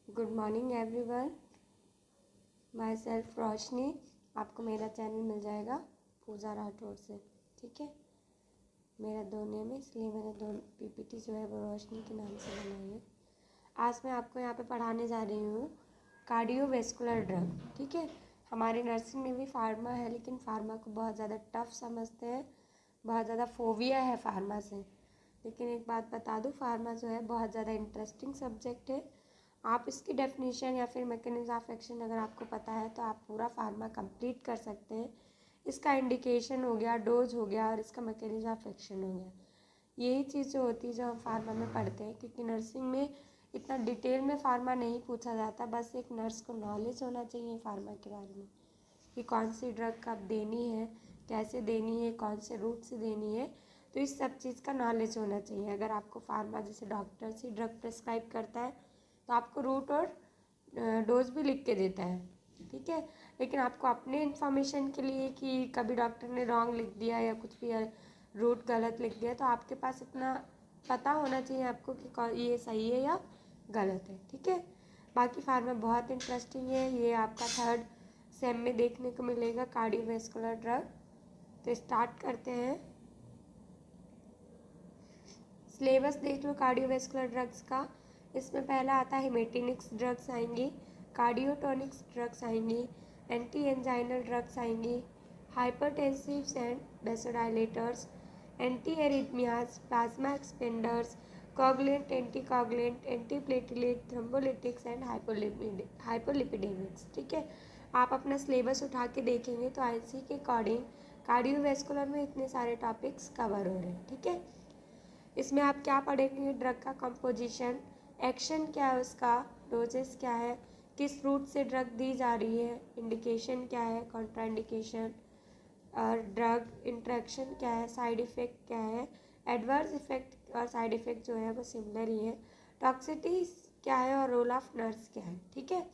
Good morning everyone. My self Roshni. आपको मेरा channel मिल जाएगा पूजा राठौर से, ठीक है। मेरा दो नेम है, इसलिए मैंने दो पीपीटी जो है वो रोशनी के नाम से बनाई है। आज मैं आपको यहाँ पे पढ़ाने जा रही हूँ कार्डियोवैस्कुलर ड्रग, ठीक है। हमारी नर्सिंग में भी फार्मा है, लेकिन फार्मा को बहुत ज़्यादा टफ समझते हैं, बहुत ज़्यादा फोबिया है फार्मा से। लेकिन एक बात बता दूँ, फार्मा जो है बहुत ज़्यादा इंटरेस्टिंग सब्जेक्ट है। आप इसकी डेफिनेशन या फिर मैकेनिज्म ऑफ एक्शन अगर आपको पता है तो आप पूरा फार्मा कंप्लीट कर सकते हैं। इसका इंडिकेशन हो गया, डोज हो गया, और इसका मैकेनिज्म ऑफ एक्शन हो गया। यही चीज़ जो होती है जो हम फार्मा में पढ़ते हैं, क्योंकि नर्सिंग में इतना डिटेल में फार्मा नहीं पूछा जाता। बस एक नर्स को नॉलेज होना चाहिए फार्मा के बारे में कि कौन सी ड्रग कब देनी है, कैसे देनी है, कौन से रूट से देनी है। तो इस सब चीज़ का नॉलेज होना चाहिए। अगर आपको फार्मा जैसे डॉक्टर से ड्रग प्रेस्क्राइब करता है तो आपको रूट और डोज भी लिख के देता है, ठीक है। लेकिन आपको अपने इन्फॉर्मेशन के लिए कि कभी डॉक्टर ने रॉन्ग लिख दिया या कुछ भी रूट गलत लिख दिया, तो आपके पास इतना पता होना चाहिए आपको कि ये सही है या गलत है, ठीक है। बाकी फार्मा बहुत इंटरेस्टिंग है, ये आपका थर्ड सेम में देखने को मिलेगा कार्डियोवैस्कुलर ड्रग। तो स्टार्ट करते हैं। सिलेबस देख लो कार्डियोवैस्कुलर ड्रग्स का। इसमें पहला आता है हेमेटिनिक्स ड्रग्स आएंगी, कार्डियोटोनिक्स ड्रग्स आएंगी, एंटी एंजाइनल ड्रग्स आएंगी, hypertensives and vasodilators, anti arrhythmias, plasma expanders, coagulant, anti coagulant, anti platelet, thrombolytics and hypolipidaemics, ठीक है। आप अपना सिलेबस उठा के देखेंगे तो आईसी के अकॉर्डिंग कार्डियोवैस्कुलर में इतने सारे टॉपिक्स कवर हो रहे हैं, ठीक है। इसमें आप क्या पढ़ेंगे, ड्रग का कंपोजिशन, एक्शन क्या है उसका, डोजेस क्या है, किस रूट से ड्रग दी जा रही है, इंडिकेशन क्या है, कॉन्ट्राइंडिकेशन, और ड्रग इंट्रैक्शन क्या है, साइड इफ़ेक्ट क्या है, एडवर्स इफेक्ट और साइड इफ़ेक्ट जो है वो सिमिलर ही है, टॉक्सिटी क्या है और रोल ऑफ नर्स क्या है, ठीक है।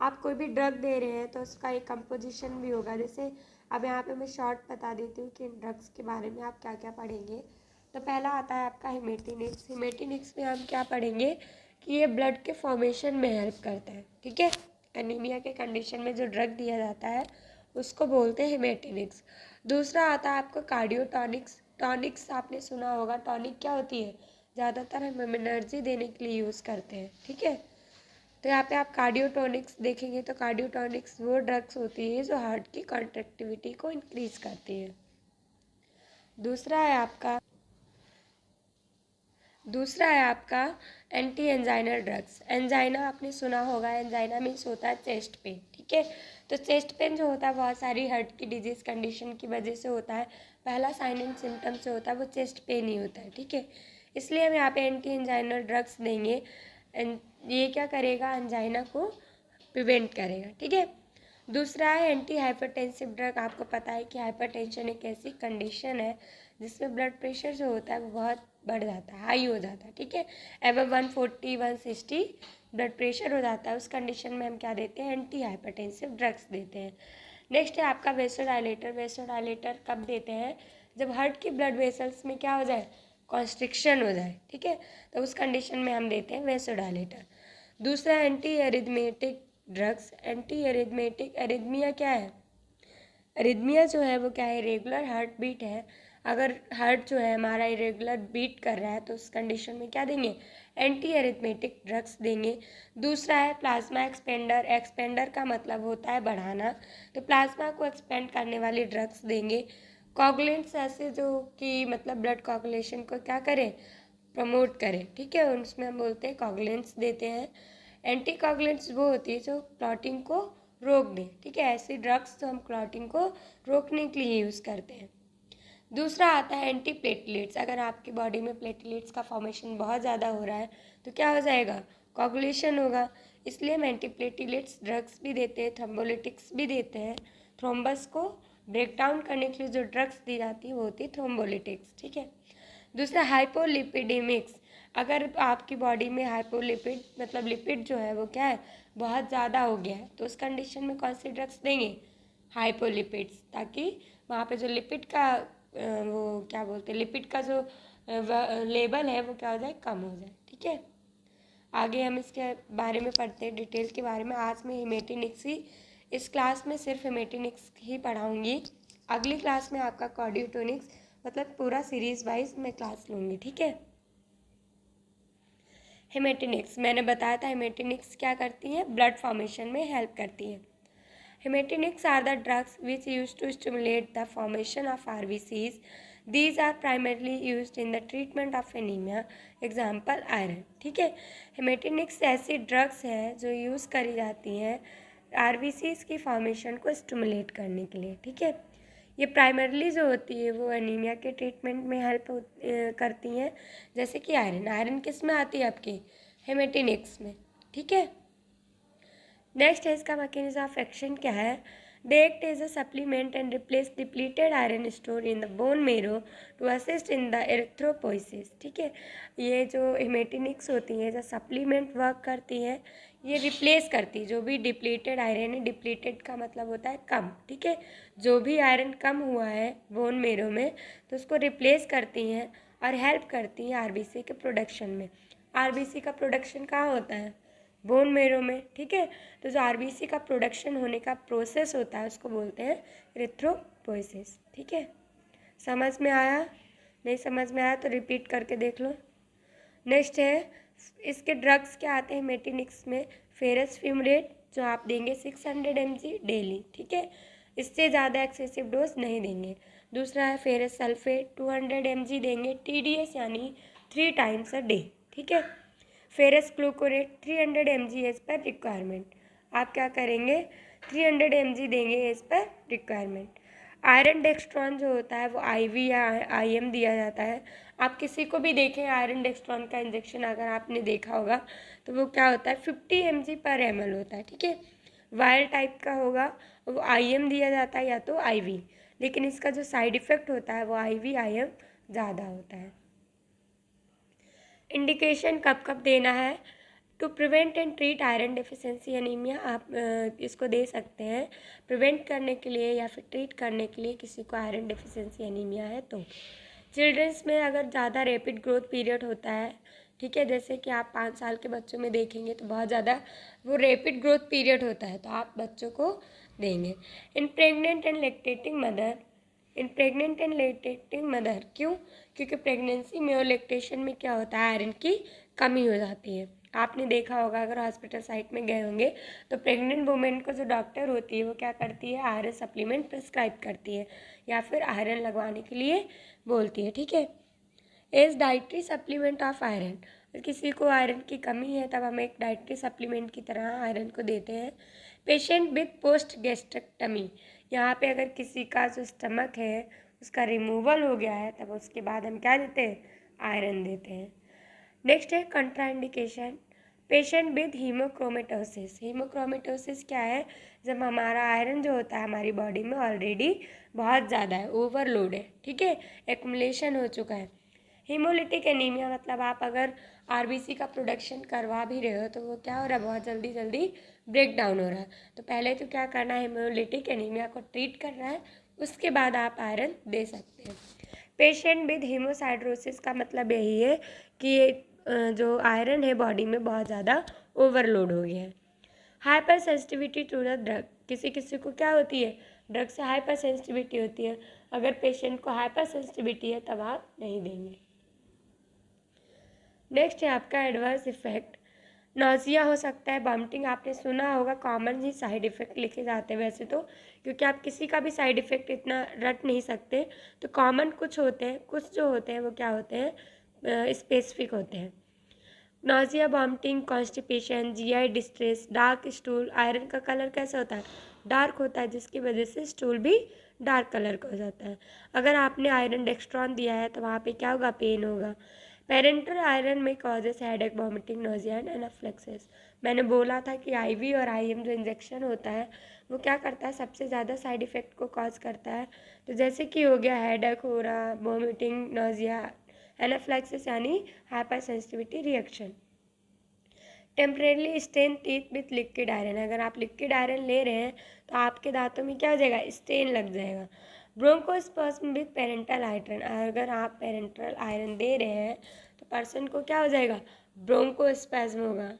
आप कोई भी ड्रग दे रहे हैं तो उसका एक कंपोजिशन भी होगा। जैसे अब यहाँ पे मैं शॉर्ट बता देती हूँ कि इन ड्रग्स के बारे में आप क्या क्या पढ़ेंगे। तो पहला आता है आपका हिमेटिनिक्स। हिमेटिनिक्स में हम क्या पढ़ेंगे कि ये ब्लड के फॉर्मेशन में हेल्प करता है, ठीक है। एनीमिया के कंडीशन में जो ड्रग दिया जाता है उसको बोलते हैं हिमेटिनिक्स। दूसरा आता है आपका कार्डियोटॉनिक्स। टॉनिक्स आपने सुना होगा, टॉनिक क्या होती है, ज़्यादातर हम एनर्जी देने के लिए यूज़ करते हैं, ठीक है। तो यहाँ पे आप कार्डियोटॉनिक्स देखेंगे तो कार्डियोटॉनिक्स वो ड्रग्स होती है जो हार्ट की कॉन्ट्रैक्टिविटी को इंक्रीज करती है। दूसरा है आपका दूसरा है आपका एंटी एंजाइनल ड्रग्स। एंजाइना आपने सुना होगा, एंजाइना मीन्स होता है चेस्ट पेन, ठीक है। तो चेस्ट पेन जो होता है बहुत सारी हार्ट की डिजीज कंडीशन की वजह से होता है। पहला साइन एंड सिम्टम से होता है वो चेस्ट पेन ही होता है, ठीक है। इसलिए हम यहाँ पे एंटी एंजाइनल ड्रग्स देंगे। ये क्या करेगा, एंजाइना को प्रिवेंट करेगा, ठीक है। दूसरा है एंटी हाइपरटेंसिव ड्रग। आपको पता है कि हाइपरटेंशन एक ऐसी कंडीशन है जिसमें ब्लड प्रेशर जो होता है वो बहुत बढ़ जाता है, हाई हो जाता है, ठीक है। एवर 140 160 ब्लड प्रेशर हो जाता है। उस कंडीशन में हम क्या देते हैं, एंटी हाइपरटेंसिव ड्रग्स देते हैं। नेक्स्ट है आपका वेसोडाइलेटर। वेसोडाइलेटर कब देते हैं, जब हार्ट की ब्लड वेसल्स में क्या हो जाए, कॉन्स्ट्रिक्शन हो जाए, ठीक है। तो उस कंडीशन में हम देते हैं वेसोडाइलेटर। दूसरा anti arithmetic drugs. Anti arithmetic, arrhythmia क्या है, एरिथमिया जो है वो क्या है, रेगुलर हार्ट बीट है। अगर हार्ट जो है हमारा इरेगुलर बीट कर रहा है तो उस कंडीशन में क्या देंगे, एंटी एरिथमेटिक ड्रग्स देंगे। दूसरा है प्लाज्मा एक्सपेंडर। एक्सपेंडर का मतलब होता है बढ़ाना, तो प्लाज्मा को एक्सपेंड करने वाली ड्रग्स देंगे। कोगुलेंट्स ऐसे जो कि मतलब ब्लड कोगुलेशन को क्या करें, प्रमोट करें, ठीक है, उसमें हम बोलते हैं कोगुलेंट्स देते हैं। एंटी कोगुलेंट्स वो होती है जो क्लॉटिंग को रोक दें, ठीक है। ऐसी ड्रग्स जो हम क्लॉटिंग को रोकने के लिए यूज़ करते हैं। दूसरा आता है एंटी प्लेटलेट्स। अगर आपकी बॉडी में प्लेटलेट्स का फॉर्मेशन बहुत ज़्यादा हो रहा है तो क्या हो जाएगा, कोगुलेशन होगा। इसलिए हम एंटी प्लेटलेट्स ड्रग्स भी देते हैं, थ्रोम्बोलिटिक्स भी देते हैं। थ्रोम्बस को ब्रेक डाउन करने के लिए जो ड्रग्स दी जाती है वो होती है थ्रोम्बोलिटिक्स, ठीक है। दूसरा हाइपोलिपिडेमिक्स। अगर आपकी बॉडी में हाइपोलिपिड मतलब लिपिड जो है वो क्या है, बहुत ज़्यादा हो गया है, तो उस कंडीशन में कौन सी ड्रग्स देंगे, हाइपोलिपिड्स, ताकि वहाँ पे जो लिपिड का वो क्या बोलते हैं, लिपिड का जो लेवल है वो क्या हो जाए, कम हो जाए, ठीक है। आगे हम इसके बारे में पढ़ते हैं, डिटेल के बारे में। आज मैं हेमेटोनिक्स ही, इस क्लास में सिर्फ हेमेटोनिक्स ही पढ़ाऊँगी। अगली क्लास में आपका कार्डियोटोनिक्स, मतलब पूरा सीरीज़ वाइज मैं क्लास लूँगी, ठीक है। हेमेटोनिक्स मैंने बताया था, हेमेटोनिक्स क्या करती है, ब्लड फॉर्मेशन में हेल्प करती है। Haematinics are the drugs which use to stimulate the formation of RBCs. These are primarily used in the treatment of anemia. Example iron, ठीक है। हेमेटोनिक्स ऐसी ड्रग्स हैं जो यूज़ करी जाती हैं RBCs की फॉर्मेशन को स्टिमुलेट करने के लिए, ठीक है। ये प्राइमरली जो होती है वो एनीमिया के ट्रीटमेंट में हेल्प करती हैं। जैसे कि आयरन किस में आती है आपकी, हेमेटोनिक्स में, ठीक है। नेक्स्ट है इसका मैकेनिज्म ऑफ एक्शन क्या है। They act as a supplement and replace depleted iron store in the bone marrow to assist in the erythropoiesis, ठीक है। ये जो हेमेटोनिक्स होती हैं जो सप्लीमेंट वर्क करती हैं, ये रिप्लेस करती, जो भी डिप्लीटेड आयरन है, डिप्लीटेड का मतलब होता है कम, ठीक है। जो भी आयरन कम हुआ है बोन मेरो में तो उसको रिप्लेस करती हैं और हेल्प करती हैं RBC के प्रोडक्शन में। RBC का प्रोडक्शन कहाँ होता है, बोन मेरो में, ठीक है। तो जो RBC का प्रोडक्शन होने का प्रोसेस होता है उसको बोलते हैं एरिथ्रोपोइसिस, ठीक है। समझ में आया, नहीं समझ में आया तो रिपीट करके देख लो। नेक्स्ट है इसके ड्रग्स क्या आते हैं हेमेटोनिक्स में, फेरस फ्यूमरेट जो आप देंगे 600 mg डेली, ठीक है। इससे ज़्यादा एक्सेसिव डोज नहीं देंगे। दूसरा है फेरस सल्फेट 200 mg देंगे TDS यानी 3 टाइम्स अ डे, ठीक है। Ferrous gluconate 300 mg as per requirement, आप क्या करेंगे 300 mg देंगे as per requirement. Iron dextran जो होता है वो IV या IM दिया जाता है। आप किसी को भी देखें आयरन डेक्स्ट्रॉन का इंजेक्शन अगर आपने देखा होगा तो वो क्या होता है 50 mg पर ml होता है, ठीक है। वायल टाइप का होगा वो IM दिया जाता है या तो IV, लेकिन इसका जो साइड इफ़ेक्ट होता है वो IV IM ज़्यादा होता है। इंडिकेशन कब कब देना है, to prevent and treat iron deficiency anaemia, आप इसको दे सकते हैं प्रिवेंट करने के लिए या फिर ट्रीट करने के लिए किसी को आयरन डेफिशिएंसी एनीमिया है तो। चिल्ड्रंस में अगर ज़्यादा रैपिड ग्रोथ पीरियड होता है, ठीक है, जैसे कि आप 5 साल के बच्चों में देखेंगे तो बहुत ज़्यादा वो रैपिड ग्रोथ पीरियड होता है तो आप बच्चों को देंगे। इन प्रेग्नेंट एंड लैक्टेटिंग मदर, क्यों, क्योंकि प्रेगनेंसी में और लैक्टेशन में क्या होता है आयरन की कमी हो जाती है। आपने देखा होगा अगर हॉस्पिटल साइट में गए होंगे तो प्रेग्नेंट वुमेन को जो डॉक्टर होती है वो क्या करती है आयरन सप्लीमेंट प्रिस्क्राइब करती है या फिर आयरन लगवाने के लिए बोलती है, ठीक है। As dietary supplement of iron, अगर किसी को आयरन की कमी है तब हम एक डाइटरी सप्लीमेंट की तरह आयरन को देते हैं। पेशेंट विथ पोस्ट गैस्ट्रेक्टमी, यहाँ पे अगर किसी का जो स्टमक है उसका रिमूवल हो गया है तब उसके बाद हम क्या देते हैं, आयरन देते हैं। नेक्स्ट है contraindication, patient with haemochromatosis. Haemochromatosis क्या है, जब हमारा आयरन जो होता है हमारी बॉडी में ऑलरेडी बहुत ज़्यादा है, ओवरलोड है, ठीक है, एक्युमुलेशन हो चुका है। हीमोलिटिक एनीमिया मतलब आप अगर RBC का प्रोडक्शन करवा भी रहे हो तो वो क्या हो रहा है, बहुत जल्दी जल्दी ब्रेक डाउन हो रहा है। तो पहले तो क्या करना है, हीमोलिटिक एनीमिया को ट्रीट करना है, उसके बाद आप आयरन दे सकते हैं। पेशेंट विद हीमोसाइड्रोसिस का मतलब यही है कि जो आयरन है बॉडी में बहुत ज़्यादा ओवरलोड हो गया है। Hypersensitivity to the drug, किसी किसी को क्या होती है, ड्रग से हाइपर सेंसिटिविटी होती है। अगर पेशेंट को हाइपर सेंसिटिविटी है तब आप नहीं देंगे। नेक्स्ट है आपका एडवर्स इफेक्ट, नौजिया हो सकता है, वॉमिटिंग आपने सुना होगा, कॉमन ही साइड इफ़ेक्ट लिखे जाते हैं वैसे तो, क्योंकि आप किसी का भी साइड इफ़ेक्ट इतना रट नहीं सकते, तो कॉमन कुछ होते हैं, कुछ जो होते हैं वो क्या होते हैं, स्पेसिफिक होते हैं। Nausea, vomiting, constipation, GI distress, dark stool, iron का कलर कैसा होता है, डार्क होता है, जिसकी वजह से स्टूल भी डार्क कलर का हो जाता है। अगर आपने आयरन डेक्स्ट्रॉन दिया है तो वहाँ पे क्या होगा, पेन होगा। पेरेंटल आयरन में causes headache, vomiting, nausea and anaphylaxis. मैंने बोला था कि IV और IM जो इंजेक्शन होता है वो क्या करता है, सबसे ज़्यादा साइड इफ़ेक्ट को कॉज करता है। तो जैसे कि हो गया हेडेक हो रहा, वॉमिटिंग, नोजिया, एनाफ्लेक्सिस यानी hypersensitivity reaction. Temporarily stain teeth with liquid iron, अगर आप लिक्विड आयरन ले रहे हैं तो आपके दांतों में क्या हो जाएगा, स्टेन लग जाएगा। ब्रोंकोस्पाज्म विथ पेरेंटल आयरन, अगर आप पेरेंटल आयरन दे रहे हैं तो पर्सन को क्या हो जाएगा, ब्रोंकोस्पैज्म होगा।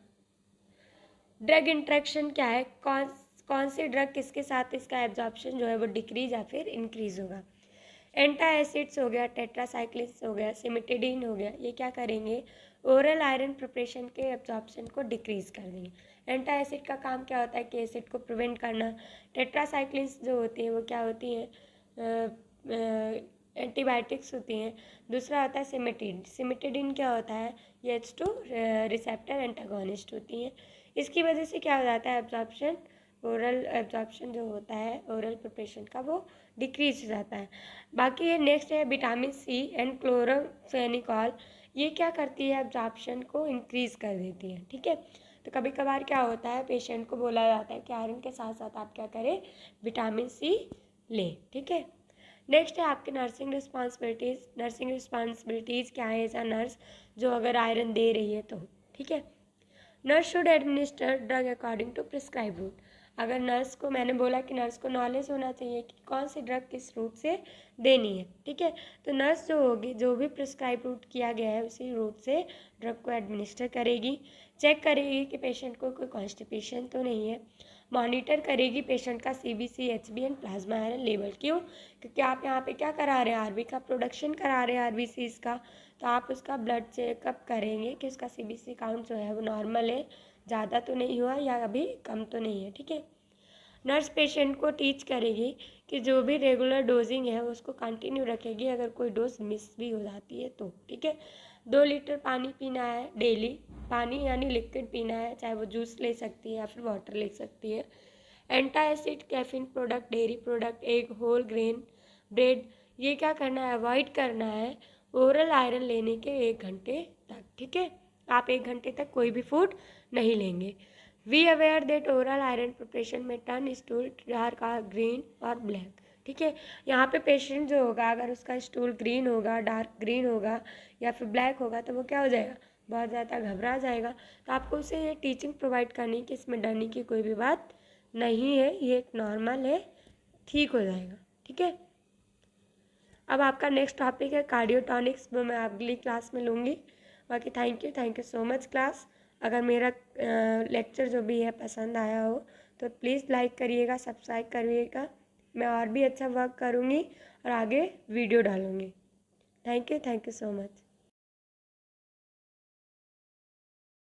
ड्रग इंट्रैक्शन क्या है, कौन सी ड्रग किसके साथ इसका एब्जॉर्प्शन जो है वो डिक्रीज या फिर इंक्रीज होगा। एंटाएसिड्स हो गया, टेट्रासाइक्लिन्स हो गया, सिमिटिडीन हो गया, ये क्या करेंगे, ओरल आयरन प्रिपरेशन के एब्जॉर्प्शन को डिक्रीज कर देंगे। एंटाएसिड का काम क्या होता है कि एसिड को प्रिवेंट करना। टेट्रासाइक्लिन्स जो होती हैं वो क्या होती हैं, एंटीबायोटिक्स होती हैं। दूसरा होता है सिमिटिड। सिमिटिडिन क्या होता है, ये H2 रिसेप्टर एंटागोनिस्ट होती हैं। इसकी वजह से क्या हो जाता है, एब्जॉर्प्शन, ओरल एब्जॉर्प्शन जो होता है ओरल प्रिपरेशन का वो डिक्रीज हो जाता है। बाकी ये नेक्स्ट है विटामिन सी एंड क्लोरोफेनिकॉल, ये क्या करती है, एब्जॉर्प्शन को इंक्रीज कर देती है। ठीक है, तो कभी कभार क्या होता है, पेशेंट को बोला जाता है कि आयरन के साथ साथ आप क्या करें, विटामिन सी लें। ठीक है, नेक्स्ट है आपके नर्सिंग रिस्पॉन्सिबिलिटीज़। नर्सिंग रिस्पॉन्सिबिलिटीज़ क्या है एज अ नर्स, जो अगर आयरन दे रही है तो। ठीक है, nurse should administer drug according to prescribe route. अगर नर्स को, मैंने बोला कि नर्स को नॉलेज होना चाहिए कि कौन सी ड्रग किस रूट से देनी है। ठीक है, तो नर्स जो होगी, जो भी प्रिस्क्राइब रूट किया गया है उसी रूट से ड्रग को एडमिनिस्टर करेगी। चेक करेगी कि पेशेंट को कोई कॉन्स्टिपेशन तो नहीं है। मॉनिटर करेगी पेशेंट का CBC, HB and plasma iron level. क्यों, क्योंकि आप यहाँ पे क्या करा रहे हैं, RB का प्रोडक्शन करा रहे हैं, RBCs का, तो आप उसका ब्लड चेकअप करेंगे कि उसका CBC काउंट जो है वो नॉर्मल है, ज़्यादा तो नहीं हुआ या अभी कम तो नहीं है। ठीक है, नर्स पेशेंट को टीच करेगी कि जो भी रेगुलर डोजिंग है उसको कंटिन्यू रखेगी, अगर कोई डोज मिस भी हो जाती है तो। ठीक है, 2 लीटर पानी पीना है डेली, पानी यानी लिक्विड पीना है, चाहे वो जूस ले सकती है या फिर वाटर ले सकती है। Antacid, caffeine product, dairy product, egg, whole grain, bread, ये क्या करना है, अवॉइड करना है ओरल आयरन लेने के 1 घंटे तक। ठीक है, आप 1 घंटे तक कोई भी फूड नहीं लेंगे। We aware that oral iron preparation may turn stool dark और ग्रीन और ब्लैक। ठीक है, यहाँ पे पेशेंट जो होगा अगर उसका स्टूल ग्रीन होगा, डार्क ग्रीन होगा या फिर ब्लैक होगा तो वो क्या हो जाएगा, बहुत ज़्यादा घबरा जाएगा। तो आपको उसे ये टीचिंग प्रोवाइड करनी कि इसमें डरने की कोई भी बात नहीं है, ये एक नॉर्मल है, ठीक हो जाएगा। ठीक है, अब आपका नेक्स्ट टॉपिक है कार्डियोटॉनिक्स, वो मैं अगली क्लास में लूँगी। बाकी thank you so much class. अगर मेरा लेक्चर जो भी है पसंद आया हो तो प्लीज़ लाइक करिएगा, सब्सक्राइब करिएगा। मैं और भी अच्छा वर्क करूँगी और आगे वीडियो डालूँगी। Thank you so much.